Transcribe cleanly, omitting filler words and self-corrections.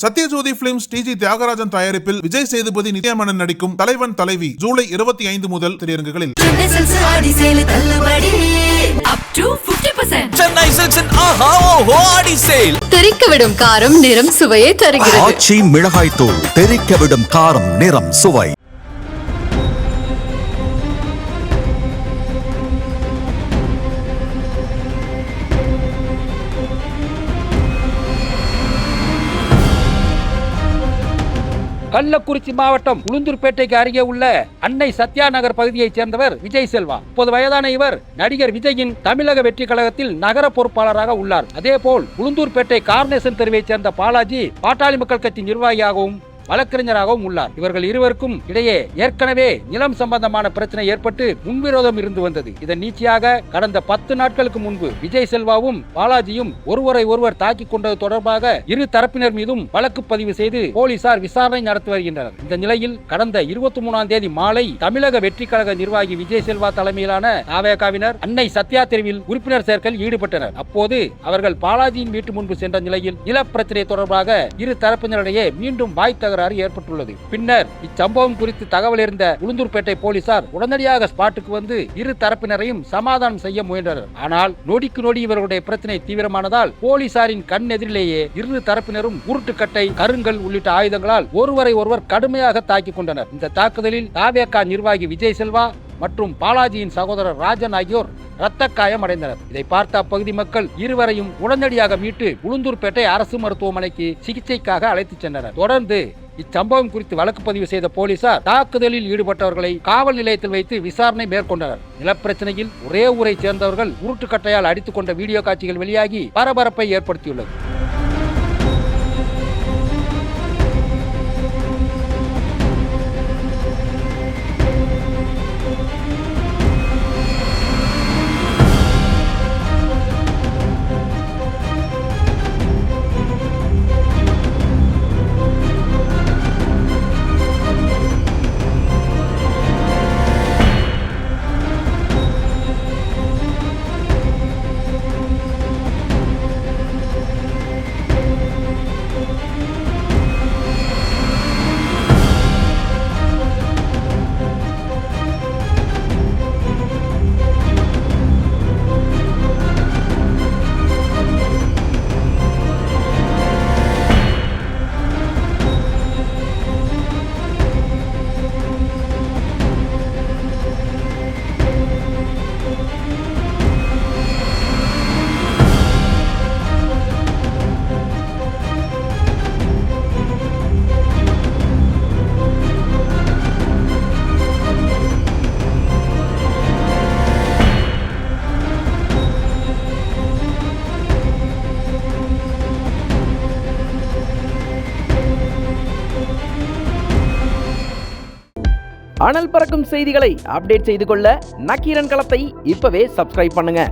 Sathyajothi films டிஜி தியாகராஜன் தயாரிப்பில் விஜய் சேதுபதி நித்யாமேனன் நடிக்கும் தலைவன் தலைவி ஜூலை 25 முதல் திரையரங்குகளில். தெறிக்கவிடும் காரம் நிறம் சுவையை தருகிறது. ஆச்சி மிளகாய் தூள் தெறிக்கவிடும் காரம் நிறம் சுவை. கள்ளக்குறிச்சி மாவட்டம் உளுந்தூர்பேட்டைக்கு அருகே உள்ள அன்னை சத்யா நகர் பகுதியைச் சேர்ந்தவர் விஜய் செல்வா. 30 வயதான இவர் நடிகர் விஜயின் தமிழக வெற்றி கழகத்தில் நகர பொறுப்பாளராக உள்ளார். அதேபோல் உளுந்தூர்பேட்டை கார்னேசன் தெருவைச் சேர்ந்த பாலாஜி பாட்டாளி மக்கள் கட்சி நிர்வாகியாகவும் வழக்கறிஞராகவும் உள்ளார். இவர்கள் இருவருக்கும் இடையே ஏற்கனவே நிலம் சம்பந்தமான பிரச்சனை ஏற்பட்டு முன்விரோதம் இருந்து வந்தது. இதன் நீட்சியாக கடந்த 10 நாட்களுக்கு முன்பு விஜய் செல்வாவும் பாலாஜியும் ஒருவரை ஒருவர் தாக்கிக் கொண்டது தொடர்பாக இரு தரப்பினர் மீதும் வழக்கு பதிவு செய்து போலீசார் விசாரணை நடத்தி வருகின்றனர். இந்த நிலையில் கடந்த 23ஆம் தேதி மாலை தமிழக வெற்றி கழக நிர்வாகி விஜய் செல்வா தலைமையிலான தாவேகாவினர் அன்னை சத்யா தெருவில் உறுப்பினர் சேர்க்கையில் ஈடுபட்டனர். அப்போது அவர்கள் பாலாஜியின் வீட்டு முன்பு சென்ற நிலையில் நிலப்பிரச்சனை தொடர்பாக இரு தரப்பினரிடையே மீண்டும் வாய் தகராறு ஏற்பட்டுள்ளது. பின்னர் இச்சம்பவம் குறித்து தகவல் இருந்த உளுந்தூர்பேட்டை போலீசார் உடனடியாக ஸ்பாட்டுக்கு வந்து இரு தரப்பினரையும் சமாதானம் செய்ய முயன்றனர். ஆனால் நொடிக்கு நொடி இவர்களுடைய பிரச்சனை தீவிரமானதால் போலீசாரின் கண் எதிரிலேயே இரு தரப்பினரும் உருட்டுக்கட்டை, கருங்கல் உள்ளிட்ட ஆயுதங்களால் ஒருவரை ஒருவர் கடுமையாக தாக்கிக் கொண்டனர். இந்த தாக்குதலில் தாவேகா நிர்வாகி விஜய் செல்வா மற்றும் பாலாஜியின் சகோதரர் ராஜன் ஆகியோர் இரத்த காயம் அடைந்தனர். இதை பார்த்த அப்பகுதி மக்கள் இருவரையும் உடனடியாக மீட்டு உளுந்தூர்பேட்டை அரசு மருத்துவமனைக்கு சிகிச்சைக்காக அழைத்துச் சென்றனர். தொடர்ந்து இச்சம்பவம் குறித்து வழக்கு பதிவு செய்த போலீசார் தாக்குதலில் ஈடுபட்டவர்களை காவல் நிலையத்தில் வைத்து விசாரணை மேற்கொண்டனர். நிலப்பிரச்சனையில் ஒரே ஊரை சேர்ந்தவர்கள் உருட்டுக்கட்டையால் அடித்துக் கொண்ட வீடியோ காட்சிகள் வெளியாகி பரபரப்பை ஏற்படுத்தியுள்ளது. அனல் பறக்கும் செய்திகளை அப்டேட் செய்து கொள்ள நக்கீரன் களத்தை இப்பவே சப்ஸ்கிரைப் பண்ணுங்க.